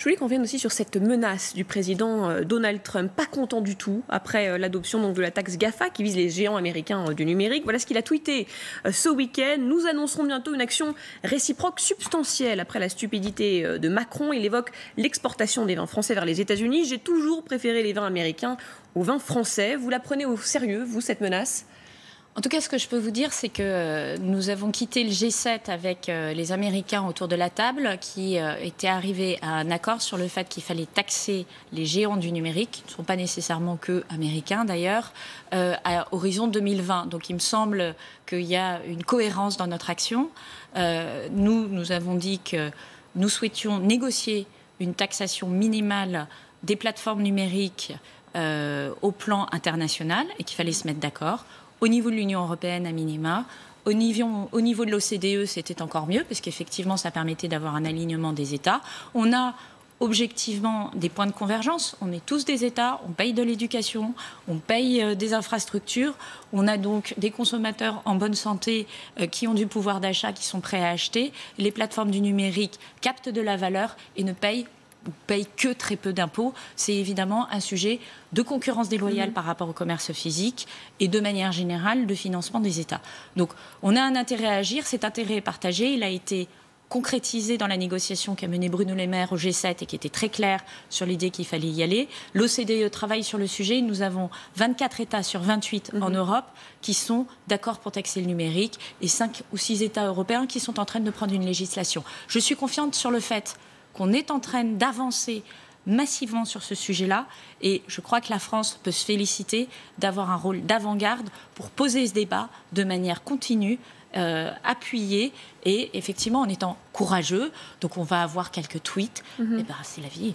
Je voulais qu'on vienne aussi sur cette menace du président Donald Trump, pas content du tout après l'adoption de la taxe GAFA qui vise les géants américains du numérique. Voilà ce qu'il a tweeté ce week-end. Nous annoncerons bientôt une action réciproque substantielle après la stupidité de Macron. Il évoque l'exportation des vins français vers les États-Unis. J'ai toujours préféré les vins américains aux vins français. Vous la prenez au sérieux, vous, cette menace ? En tout cas, ce que je peux vous dire, c'est que nous avons quitté le G7 avec les Américains autour de la table qui étaient arrivés à un accord sur le fait qu'il fallait taxer les géants du numérique, qui ne sont pas nécessairement que américains d'ailleurs, à horizon 2020. Donc il me semble qu'il y a une cohérence dans notre action. Nous avons dit que nous souhaitions négocier une taxation minimale des plateformes numériques au plan international et qu'il fallait se mettre d'accord. Au niveau de l'Union européenne, à minima. Au niveau de l'OCDE, c'était encore mieux, parce qu'effectivement, ça permettait d'avoir un alignement des États. On a objectivement des points de convergence. On est tous des États, on paye de l'éducation, on paye des infrastructures. On a donc des consommateurs en bonne santé qui ont du pouvoir d'achat, qui sont prêts à acheter. Les plateformes du numérique captent de la valeur et ne payent que très peu d'impôts. C'est évidemment un sujet de concurrence déloyale par rapport au commerce physique et de manière générale de financement des États. Donc on a un intérêt à agir, cet intérêt est partagé, il a été concrétisé dans la négociation qu'a menée Bruno Le Maire au G7 et qui était très claire sur l'idée qu'il fallait y aller. L'OCDE travaille sur le sujet. Nous avons 24 États sur 28 en Europe qui sont d'accord pour taxer le numérique et 5 ou 6 États européens qui sont en train de prendre une législation. Je suis confiante sur le fait qu'on est en train d'avancer massivement sur ce sujet-là et je crois que la France peut se féliciter d'avoir un rôle d'avant-garde pour poser ce débat de manière continue, appuyée et effectivement en étant courageux. Donc on va avoir quelques tweets, et c'est la vie.